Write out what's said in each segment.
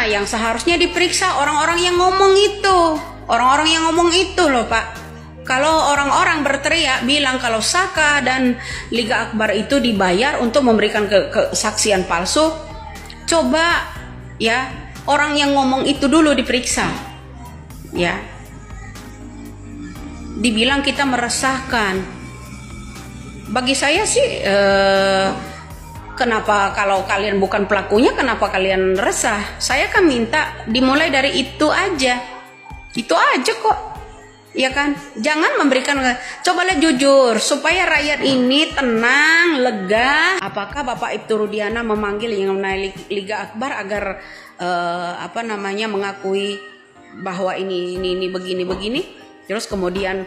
yang seharusnya diperiksa orang-orang yang ngomong itu. Orang-orang yang ngomong itu loh Pak. Kalau orang-orang berteriak bilang kalau Saka dan Liga Akbar itu dibayar untuk memberikan kesaksian palsu, coba ya orang yang ngomong itu dulu diperiksa. Ya. Dibilang kita meresahkan. Bagi saya sih kenapa kalau kalian bukan pelakunya, kenapa kalian resah? Saya kan minta dimulai dari itu aja. Itu aja kok. Ya kan? Jangan memberikan, coba lihat jujur supaya rakyat ini tenang, lega. Apakah Bapak Ibtu Rudiana memanggil yang namanya Liga Akbar agar mengakui bahwa ini begini. Terus kemudian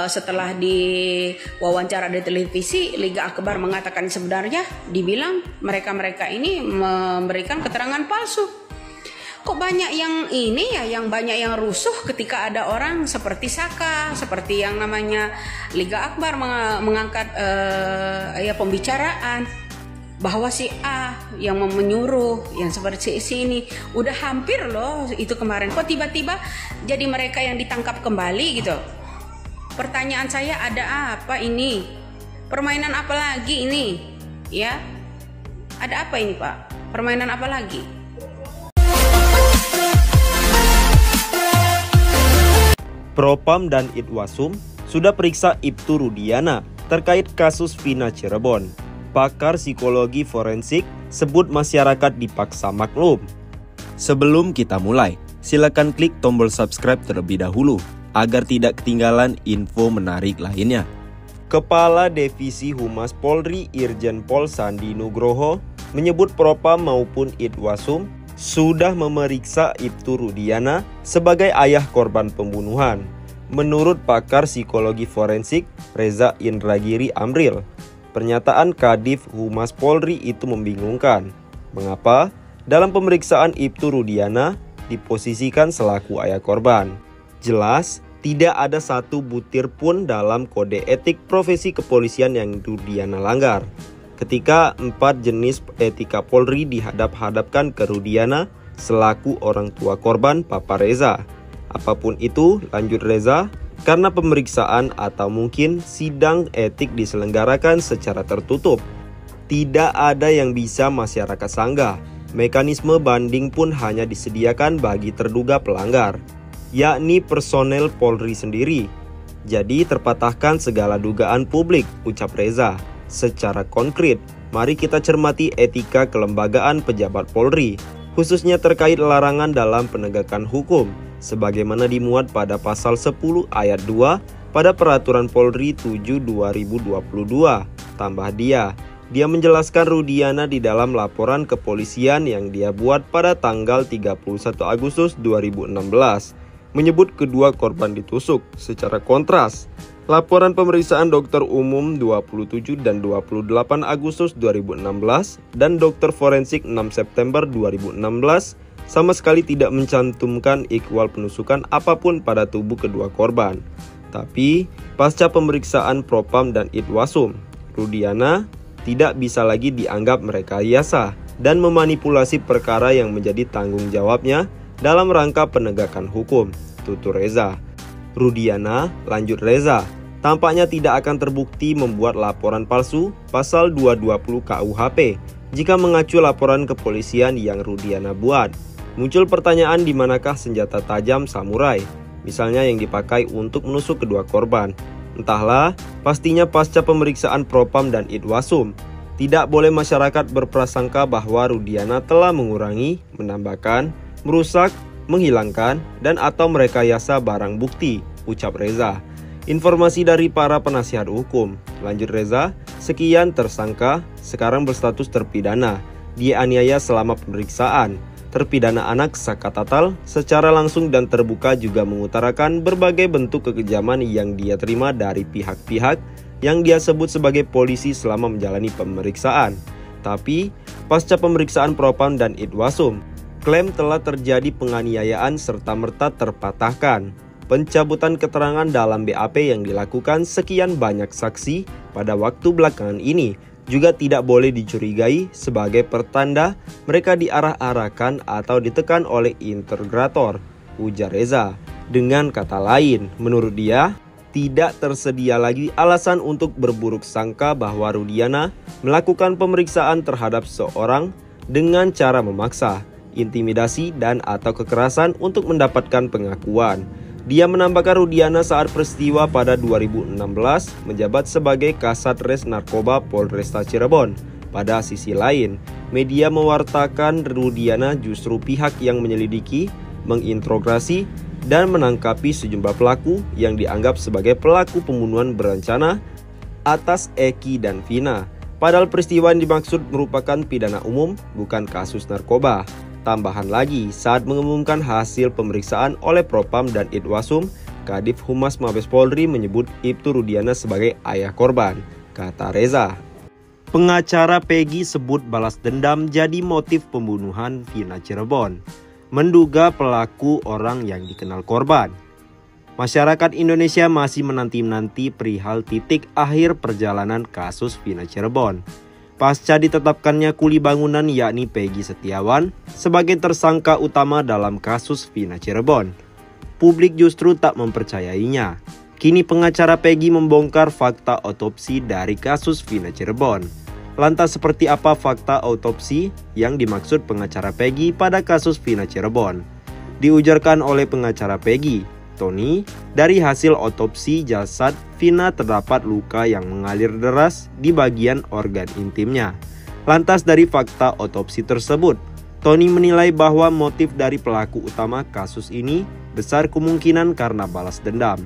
setelah diwawancara di televisi, Liga Akbar mengatakan sebenarnya dibilang mereka ini memberikan keterangan palsu. Kok banyak yang ini ya, yang banyak yang rusuh ketika ada orang seperti Saka, seperti yang namanya Liga Akbar mengangkat pembicaraan bahwa si A yang menyuruh, yang seperti ini udah hampir loh itu kemarin. Kok tiba-tiba jadi mereka yang ditangkap kembali gitu? Pertanyaan saya, ada apa ini? Permainan apa lagi ini? Ya, ada apa ini Pak? Permainan apa lagi? Propam dan Itwasum sudah periksa Ibtu Rudiana terkait kasus Vina Cirebon. Pakar psikologi forensik sebut masyarakat dipaksa maklum. Sebelum kita mulai, silakan klik tombol subscribe terlebih dahulu agar tidak ketinggalan info menarik lainnya. Kepala Divisi Humas Polri Irjen Pol Sandi Nugroho menyebut Propam maupun Itwasum sudah memeriksa Ibtu Rudiana sebagai ayah korban pembunuhan. Menurut pakar psikologi forensik Reza Indragiri Amril, pernyataan Kadif Humas Polri itu membingungkan. Mengapa dalam pemeriksaan Ibtu Rudiana diposisikan selaku ayah korban? Jelas tidak ada satu butir pun dalam kode etik profesi kepolisian yang Rudiana langgar. Ketika 4 jenis etika Polri dihadap-hadapkan ke Rudiana selaku orang tua korban Papa Reza. Apapun itu, lanjut Reza, karena pemeriksaan atau mungkin sidang etik diselenggarakan secara tertutup. Tidak ada yang bisa masyarakat sanggah. Mekanisme banding pun hanya disediakan bagi terduga pelanggar, yakni personel Polri sendiri. Jadi terpatahkan segala dugaan publik, ucap Reza. Secara konkret, mari kita cermati etika kelembagaan pejabat Polri, khususnya terkait larangan dalam penegakan hukum, sebagaimana dimuat pada pasal 10 ayat 2 pada Peraturan Polri 7/2022. Tambah dia menjelaskan Rudiana di dalam laporan kepolisian yang dia buat pada tanggal 31 Agustus 2016, menyebut kedua korban ditusuk. Secara kontras, laporan pemeriksaan dokter umum 27 dan 28 Agustus 2016 dan dokter forensik 6 September 2016 sama sekali tidak mencantumkan ikhwal penusukan apapun pada tubuh kedua korban. Tapi, pasca pemeriksaan Propam dan Itwasum, Rudiana tidak bisa lagi dianggap merekayasa dan memanipulasi perkara yang menjadi tanggung jawabnya dalam rangka penegakan hukum, tutur Reza. Rudiana, lanjut Reza, tampaknya tidak akan terbukti membuat laporan palsu pasal 220 KUHP jika mengacu laporan kepolisian yang Rudiana buat. Muncul pertanyaan di manakah senjata tajam samurai, misalnya yang dipakai untuk menusuk kedua korban. Entahlah, pastinya pasca pemeriksaan Propam dan Itwasum, tidak boleh masyarakat berprasangka bahwa Rudiana telah mengurangi, menambahkan, merusak, menghilangkan, dan atau merekayasa barang bukti, ucap Reza. Informasi dari para penasihat hukum, lanjut Reza, sekian tersangka sekarang berstatus terpidana, dianiaya selama pemeriksaan. Terpidana anak Saka Tatal secara langsung dan terbuka juga mengutarakan berbagai bentuk kekejaman yang dia terima dari pihak-pihak yang dia sebut sebagai polisi selama menjalani pemeriksaan. Tapi, pasca pemeriksaan Propam dan Itwasum, klaim telah terjadi penganiayaan serta-merta terpatahkan. Pencabutan keterangan dalam BAP yang dilakukan sekian banyak saksi pada waktu belakangan ini juga tidak boleh dicurigai sebagai pertanda mereka diarah-arahkan atau ditekan oleh integrator, ujar Reza. Dengan kata lain, menurut dia, tidak tersedia lagi alasan untuk berburuk sangka bahwa Rudiana melakukan pemeriksaan terhadap seorang dengan cara memaksa, intimidasi, dan atau kekerasan untuk mendapatkan pengakuan. Dia menambahkan Rudiana saat peristiwa pada 2016 menjabat sebagai Kasat Res Narkoba Polresta Cirebon. Pada sisi lain, media mewartakan Rudiana justru pihak yang menyelidiki, menginterogasi, dan menangkapi sejumlah pelaku yang dianggap sebagai pelaku pembunuhan berencana atas Eki dan Vina. Padahal peristiwa yang dimaksud merupakan pidana umum, bukan kasus narkoba. Tambahan lagi, saat mengumumkan hasil pemeriksaan oleh Propam dan Itwasum, Kadif Humas Mabes Polri menyebut Ibtu Rudiana sebagai ayah korban, kata Reza. Pengacara Peggy sebut balas dendam jadi motif pembunuhan Vina Cirebon. Menduga pelaku orang yang dikenal korban. Masyarakat Indonesia masih menanti-nanti perihal titik akhir perjalanan kasus Vina Cirebon. Pasca ditetapkannya kuli bangunan yakni Peggy Setiawan sebagai tersangka utama dalam kasus Vina Cirebon, publik justru tak mempercayainya. Kini pengacara Peggy membongkar fakta otopsi dari kasus Vina Cirebon. Lantas seperti apa fakta otopsi yang dimaksud pengacara Peggy pada kasus Vina Cirebon? Diujarkan oleh pengacara Peggy, Tony, dari hasil otopsi jasad Vina terdapat luka yang mengalir deras di bagian organ intimnya. Lantas dari fakta otopsi tersebut, Tony menilai bahwa motif dari pelaku utama kasus ini besar kemungkinan karena balas dendam.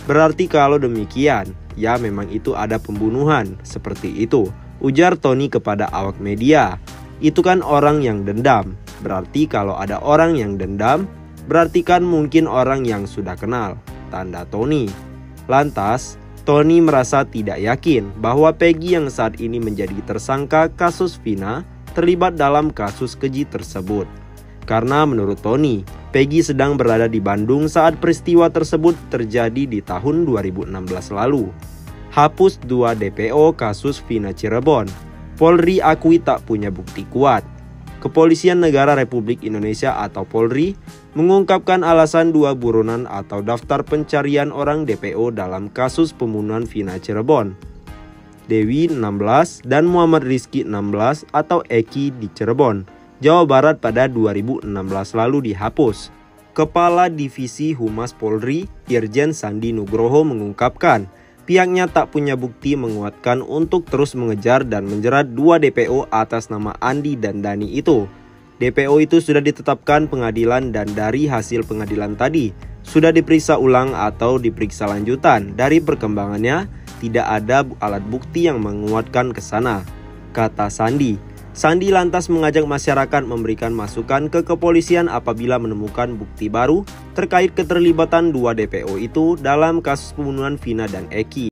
Berarti kalau demikian, ya memang itu ada pembunuhan, seperti itu, ujar Tony kepada awak media. Itu kan orang yang dendam, berarti kalau ada orang yang dendam, berarti kan mungkin orang yang sudah kenal, tanda Tony. Lantas, Tony merasa tidak yakin bahwa Peggy yang saat ini menjadi tersangka kasus Vina terlibat dalam kasus keji tersebut. Karena menurut Tony, Peggy sedang berada di Bandung saat peristiwa tersebut terjadi di tahun 2016 lalu. Hapus 2 DPO kasus Vina Cirebon. Polri akui tak punya bukti kuat. Kepolisian Negara Republik Indonesia atau Polri mengungkapkan alasan 2 buronan atau daftar pencarian orang DPO dalam kasus pembunuhan Vina Cirebon. Dewi 16 dan Muhammad Rizky 16 atau Eki di Cirebon, Jawa Barat pada 2016 lalu dihapus. Kepala Divisi Humas Polri, Irjen Sandi Nugroho mengungkapkan, pihaknya tak punya bukti menguatkan untuk terus mengejar dan menjerat 2 DPO atas nama Andi dan Dani itu. DPO itu sudah ditetapkan pengadilan dan dari hasil pengadilan tadi sudah diperiksa ulang atau diperiksa lanjutan. Dari perkembangannya tidak ada alat bukti yang menguatkan ke sana, kata Sandi. Sandi lantas mengajak masyarakat memberikan masukan ke kepolisian apabila menemukan bukti baru terkait keterlibatan 2 DPO itu dalam kasus pembunuhan Vina dan Eki.